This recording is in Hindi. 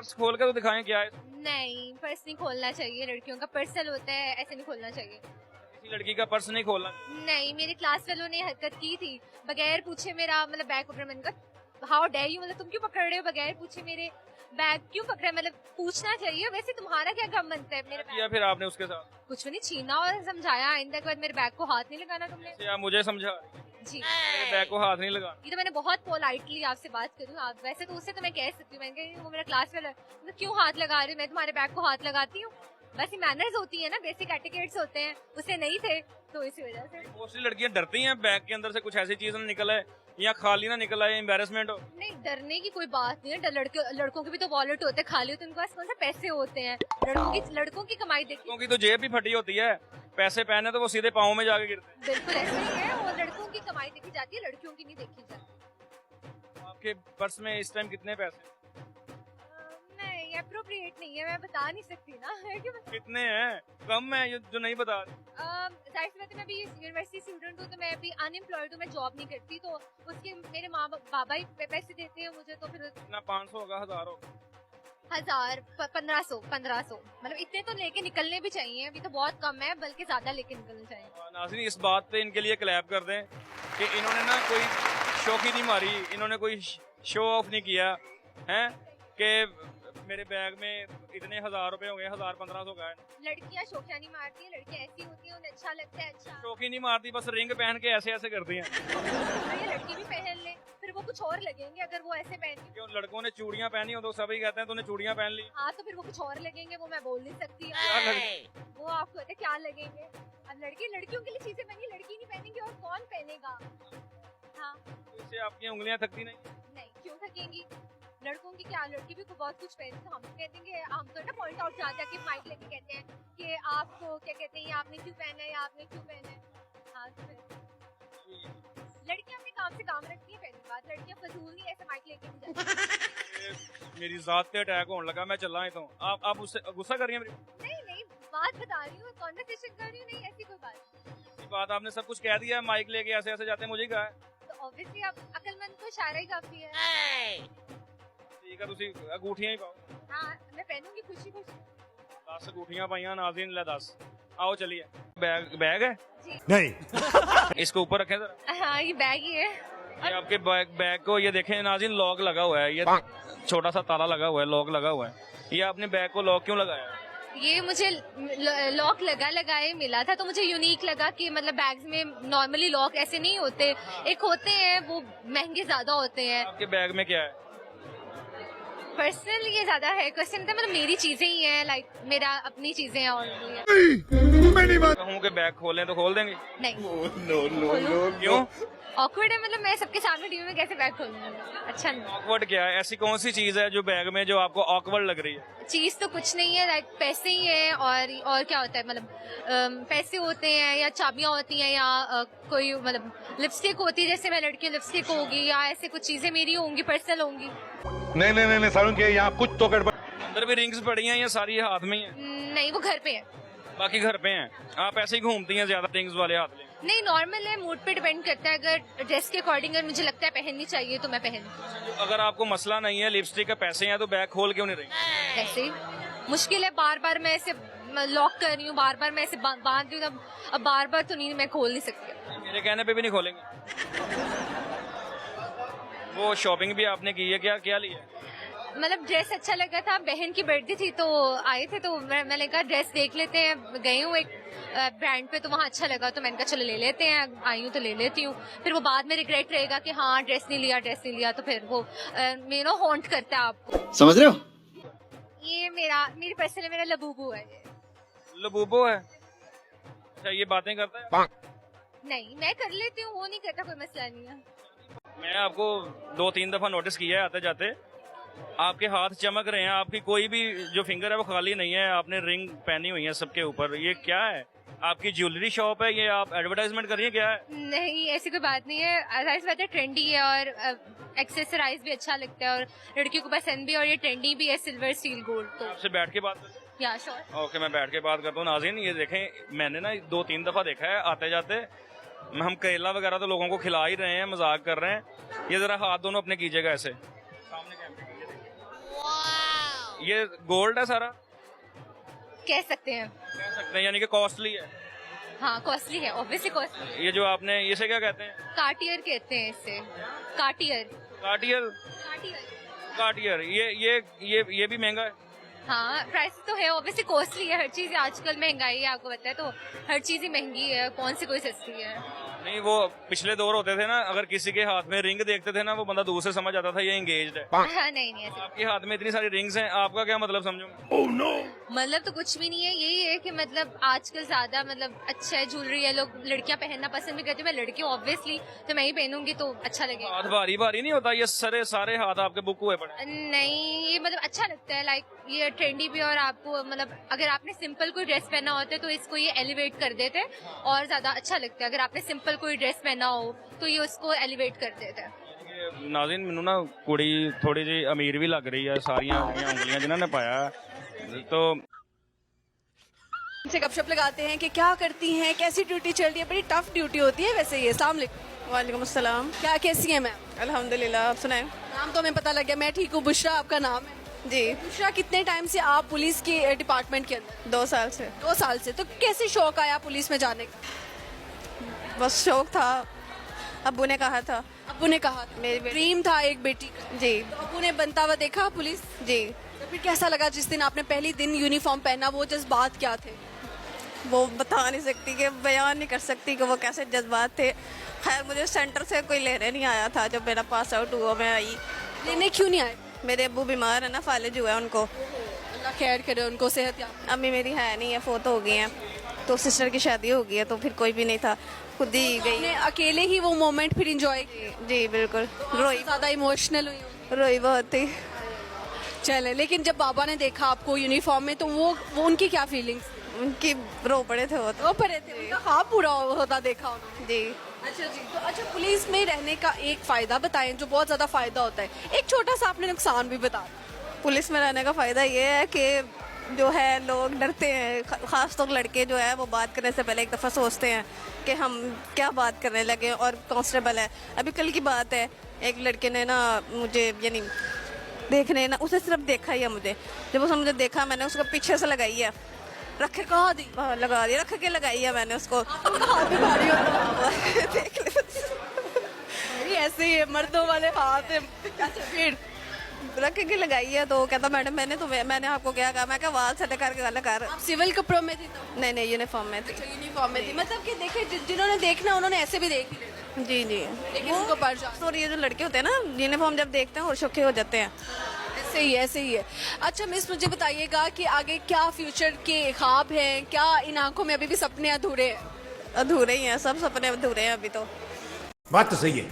पर्स खोल कर तो दिखाएं क्या है। नहीं, पर्स नहीं खोलना चाहिए, लड़कियों का पर्सल होता है, ऐसे नहीं खोलना चाहिए। किसी लड़की का पर्स नहीं खोलना। नहीं, मेरे क्लास वालों ने हरकत की थी, बगैर पूछे मेरा मतलब बैग पकड़ा। मैंने कहा हाउ डेयर यू, मतलब तुम क्यों पकड़ रहे हो, बगैर पूछे मेरे बैग क्यों पकड़ा, मतलब पूछना चाहिए। वैसे तुम्हारा क्या गम बनता है मेरे किया बैग? फिर आपने उसके साथ? कुछ भी नहीं, छीना और समझाया आइंदा के बाद मेरे बैग को हाथ नहीं लगाना तुमने। जैसे आप मुझे समझा, जी, मेरे बैग को हाथ नहीं लगा। ये तो मैंने बहुत पोलाइटली आपसे बात करूँ, आप वैसे तो उससे तो मैं कह सकती हूँ, मैंने कहा वो मेरा क्लास वाला है, तो क्यों हाथ लगा रही हूँ, मैं तुम्हारे बैग को हाथ लगाती हूँ। बस ये मैनर्स होती है ना, बेसिक एटिकेट्स होते हैं, उसे नहीं थे तो इसी वजह से। मोस्टली लड़कियां डरती हैं बैग के अंदर से कुछ ऐसी चीज ना निकल आए या खाली ना निकल आए, एम्बेरसमेंट हो। नहीं, डरने की कोई बात नहीं है। लड़कों के भी तो वॉलेट होते हैं, खाली होते हैं, उनके पास कौन सा पैसे होते हैं। लड़कों की कमाई देखिए, लड़कों की तो जेब भी फटी होती है, पैसे पहने तो वो सीधे पाँव में जाके गिरते हैं। बिल्कुल ऐसे ही है। और लड़कों की कमाई देखी जाती है, लड़कियों की नहीं देखी जाती। आपके पर्स में इस टाइम कितने पैसे? नहीं, अप्रोप्रिएट नहीं है, मैं बता नहीं सकती ना। है कि कितने हैं? कम है जो नहीं बता रहे। जाहिर सी बात है, मैं अभी यूनिवर्सिटी स्टूडेंट हूँ, तो मैं अभी अनएम्प्लॉयड हूँ, मैं जॉब नहीं करती, तो उसके मेरे माँ बाबा ही पैसे देते हैं मुझे, तो फिर कितना 500 होगा, 1000 होगा? 1000 1500 मतलब इतने तो लेके निकलने भी चाहिए। अभी तो बहुत कम है, बल्कि ज्यादा लेके निकलने चाहिए। नाज़रीन, इस बात पे इनके लिए क्लैप कर दें कि इन्होंने ना कोई शौकी नहीं मारी, इन्होंने कोई शो ऑफ नहीं किया है कि मेरे बैग में इतने 1000 रुपए हो गए, 1000-1500 का है। लड़कियां शौकिया नहीं मारती हैं, लड़कियां ऐसी होती हैं, उन्हें अच्छा लगता है। अच्छा, शौकी नहीं मारती, बस रिंग पहन के ऐसे ऐसे करती हैं। ये लड़की भी पहन ले, फिर वो कुछ और लगेंगे अगर वो ऐसे पहन के। क्यों लड़कों ने चूड़ियां पहनी हो तो सभी कहते हैं तूने चूड़ियां पहन ली। हाँ, तो फिर वो कुछ और लगेंगे, वो मैं बोल नहीं सकती। क्या लग- वो आपको कहते हैं क्या लगेंगे। अब लड़कियों के लिए चीजें बनी, लड़की नहीं पहनेंगे और कौन पहनेगा। हाँ, इससे आपकी उंगलियां थकती नहीं? नहीं, क्यों थकेंगी। लड़कों की क्या, लड़की भी बहुत कुछ पहनती, तो हम कह देंगे, हम तो ना पॉइंट आउट जाते हैं कि माइक लेके कहते हैं कि आपको क्या कहते हैं, ये आपने क्यों पहना है, या आपने क्यों पहना है। हाँ, तो फिर लड़कियां अपने काम से काम रखती है। पहली बात, लड़कियां फजूल नहीं ऐसे माइक लेके नहीं जाती। ये मेरी जात पे अटैक होने लगा, मैं चल रहा हूँ। तो आप उससे गुस्सा कर रही हैं मेरी? नहीं, बात बता रही हूँ, कॉन्वर्सेशन कर रही हूँ, नहीं ऐसी कोई बात नहीं। ये बात आपने सब कुछ कह दिया है, माइक लेके ऐसे ऐसे जाते हैं, मुझे कहा है। तो ऑब्वियसली आप अकलमंद को इशारा ही काफी है। ठीक है, तुसी अंगूठियां ही पाओ। हाँ, मैं पहनूंगी खुशी खुशी। 10 अंगूठियां पाइयां नाज़रीन, ले 10। आओ चलिए। बैग है? जी नहीं। इसको ऊपर रखें जरा। हाँ, ये बैग ही है। ये आपके बैग को ये देखें नाज़रीन, लॉक लगा हुआ है, ये छोटा सा ताला लगा हुआ है, लॉक लगा हुआ है। ये आपने बैग को लॉक क्यों लगाया? ये मुझे लॉक लगाए मिला था, तो मुझे यूनिक लगा कि मतलब बैग्स में नॉर्मली लॉक ऐसे नहीं होते, एक होते हैं वो महंगे ज्यादा होते हैं। आपके बैग में क्या है? पर्सनल ये ज्यादा है क्वेश्चन, मतलब मेरी चीजें ही हैं, लाइक मेरा अपनी चीजें हैं। और कहूँ कि बैग खोलें तो खोल देंगे? नहीं, क्यों? ऑकवर्ड है, मतलब मैं सबके सामने टीवी में कैसे बैग खोलूंगी, अच्छा नहीं। ऑकवर्ड क्या है? ऐसी कौन सी चीज है जो बैग में जो आपको ऑकवर्ड लग रही है? चीज तो कुछ नहीं है, लाइक पैसे ही है। और क्या होता है, मतलब पैसे होते हैं, या चाबियां होती हैं, या कोई मतलब लिपस्टिक होती है, जैसे मैं लड़की लिपस्टिक होगी, या ऐसे कुछ चीजें मेरी होंगी, पर्सनल होंगी। नहीं सारुण के यहाँ कुछ तो गड़बड़। अंदर भी रिंग्स पड़ी हैं या सारी हाथ में ही है? नहीं, वो घर पे है। बाकी घर पे हैं। आप ऐसे ही घूमती हैं ज्यादा रिंग्स वाले हाथ में? नहीं, नॉर्मल है, मूड पे डिपेंड करता है। अगर ड्रेस के अकॉर्डिंग अगर मुझे लगता है पहननी चाहिए तो मैं पहन। अगर आपको मसला नहीं है, लिपस्टिक के पैसे हैं, तो बैग खोल क्यों नहीं रही? ऐसे ही मुश्किल है, बार बार मैं ऐसे लॉक कर रही हूँ, बार बार मैं ऐसे बांध रही हूँ, अब बार बार तो नहीं, मैं खोल नहीं सकती। मेरे कहने पे भी नहीं खोलेंगे? वो शॉपिंग भी आपने की है? क्या लिया? मतलब ड्रेस अच्छा लगा था, बहन की बर्थडे थी तो आए थे, तो मैंने कहा ड्रेस देख लेते हैं। गई हूँ एक ब्रांड पे, तो वहाँ अच्छा लगा, तो मैंने कहा चलो ले लेते हैं। आई हूँ तो ले लेती हूँ, फिर वो बाद में रिग्रेट रहेगा कि हाँ ड्रेस नहीं लिया, तो फिर वो हॉन्ट करता है आपको। समझ रहे हो? ये मेरी पर्सनल मेरा लबूबू है। ये लबूबो है? अच्छा, ये बातें करता है? नहीं, मैं कर लेती हूँ, वो नहीं करता, कोई मसला नहीं है। मैं आपको 2-3 दफा नोटिस किया है आते जाते, आपके हाथ चमक रहे हैं, आपकी कोई भी जो फिंगर है वो खाली नहीं है, आपने रिंग पहनी हुई है सबके ऊपर। ये क्या है? आपकी ज्वेलरी शॉप है? ये आप एडवर्टाइजमेंट कर रही है? क्या है? नहीं, ऐसी कोई बात नहीं है। जाहिर सी बात है, ट्रेंडी है और एक्सेसराइज भी अच्छा लगता है और लड़कियों को पसंद भी, और ये ट्रेंडी भी है, सिल्वर स्टील गोल्ड। तो आपसे बैठ के बात करूं? या श्योर। ओके, मैं बैठ के बात करता हूँ। नाज़रीन, ये देखें, मैंने ना 2-3 दफा देखा है आते जाते, हम करेला वगैरह तो लोगों को खिला ही रहे हैं, मजाक कर रहे हैं। ये जरा हाथ दोनों अपने कीजिएगा ऐसे सामने कैमरे के, ये गोल्ड है सारा, कह सकते हैं। कह सकते हैं, यानी कि कॉस्टली है। हाँ कॉस्टली है, ऑब्वियसली कॉस्टली है। ये जो आपने, इसे क्या कहते हैं? कार्टियर कहते हैं इसे, कार्टियर। कार्टियर। कार्टियर। कार्टियर, ये भी महंगा है। हाँ प्राइस तो है, ऑब्वियसली कॉस्टली है, हर चीज आजकल महंगाई है, आपको पता है, तो हर चीज ही महंगी है, कौन सी कोई सस्ती है। नहीं, वो पिछले दौर होते थे ना, अगर किसी के हाथ में रिंग देखते थे ना, वो बंदा दूर से समझ आता था ये एंगेज्ड है। हाँ नहीं नहीं ऐसे आपके हाथ में इतनी सारी रिंग्स हैं, आपका क्या मतलब समझो? मतलब तो कुछ भी नहीं है, यही है कि मतलब आजकल ज्यादा मतलब अच्छा है ज्वेलरी है, लोग लड़कियां पहनना पसंद भी करती है। मैं लड़की ऑब्वियसली तो मैं ही पहनूंगी तो अच्छा लगेगा। हाथ भारी भारी नहीं होता? ये सारे हाथ आपके बुक हुए पड़े। नहीं ये मतलब अच्छा लगता है, लाइक ये ट्रेंडी भी, और आपको मतलब अगर आपने सिंपल कोई ड्रेस पहना होता है तो इसको ये एलिवेट कर देते हैं और ज्यादा अच्छा लगता है। अगर आपने सिंपल कोई ड्रेस पहना हो तो ये उसको एलिवेट कर देते हैं। नाज़रीन, मैनू ना कुड़ी थोड़ी जी अमीर भी लग रही है, सारियां उंगलियां जिन्होंने पाया है। तो से गपशप लगाते हैं कि क्या करती हैं, कैसी ड्यूटी चल रही है। बड़ी टफ ड्यूटी होती है वैसे ये। अस्सलाम वालेकुम। वालेकुम अस्सलाम। क्या कैसी हैं मैम? अल्हम्दुलिल्लाह, आप सुनाएं? नाम तो हमें पता लग गया, मैं ठीक हूँ। बुशरा आपका नाम है? जी, बुशरा, कितने टाइम से आप पुलिस के डिपार्टमेंट के अंदर? 2 साल से। 2 साल से। तो कैसे शौक आया पुलिस में जाने का? बस शौक था, अब्बू ने कहा था। अब्बू ने कहा था, मेरी बेटी- ड्रीम था एक बेटी का। जी तो अब्बू ने बनता हुआ देखा पुलिस? जी। तो फिर कैसा लगा जिस दिन आपने पहली दिन यूनिफॉर्म पहना? वो जज्बात क्या थे? वो बता नहीं सकती, कि बयान नहीं कर सकती कि वो कैसे जज्बात थे। खैर, मुझे सेंटर से कोई लेने नहीं आया था जब मेरा पास आउट हुआ। मैं आई, लेने क्यों नहीं आए? मेरे अब्बू बीमार है ना, फालिज हुआ है उनको। अल्लाह खैर करे उनको, सेहत याब। अम्मी मेरी है नहीं है, फोत हो गई हैं, तो सिस्टर की शादी हो गई है, तो फिर कोई भी नहीं था, खुद ही गई। आपने अकेले ही वो मोमेंट फिर इंजॉय किया? जी बिल्कुल, रोई ज्यादा इमोशनल हुई होंगी। रोई बहुत थी। चले, लेकिन जब बाबा ने देखा आपको यूनिफॉर्म में तो वो उनकी क्या फीलिंग्स? उनकी रो पड़े थे वो तो। वो परे थे, उनका ख्वाब पूरा होता देखा उन्होंने। जी। अच्छा जी। तो अच्छा, पुलिस में रहने का एक फायदा बताएं जो बहुत ज्यादा फायदा होता है, एक छोटा सा आपने नुकसान भी बता दिया। पुलिस में रहने का फ़ायदा ये है कि जो है लोग डरते हैं, ख़ास तौर लड़के जो है वो बात करने से पहले एक दफ़ा सोचते हैं कि हम क्या बात करने लगे। और कांस्टेबल है, अभी कल की बात है, एक लड़के ने ना मुझे, यानी देखने ना, उसे सिर्फ देखा ही है मुझे। जब उसने मुझे देखा, मैंने उसको पीछे से लगाई है, रख के कहा दी? लगा दी, रख के लगाई है मैंने उसको। हाथ भी भारी होता है। देख ले, अरे ऐसे ही है, मर्दों वाले हाथ है। अच्छा फिर? रख के लगाई है, तो कहता मैडम मैंने आपको क्या कहा? मैं क्या वाल से करके गल कर। आप सिविल कपड़ों में थी तब? नहीं नहीं, यूनिफॉर्म में थी। यूनिफॉर्म में थी, मतलब कि देखे जिन्होंने देखना उन्होंने ऐसे भी देख ही लेना, जी जी। लेकिन उनको पड़ जा। और ये जो लड़के होते हैं ना, यूनिफॉर्म जब देखते हैं और शौके हो जाते हैं। ऐसे ही है। अच्छा मिस, मुझे बताइएगा कि आगे क्या फ्यूचर के ख्वाब हैं? क्या इन आंखों में अभी भी सपने अधूरे हैं? अधूरे ही हैं, सब सपने अधूरे हैं अभी तो। बात तो सही है।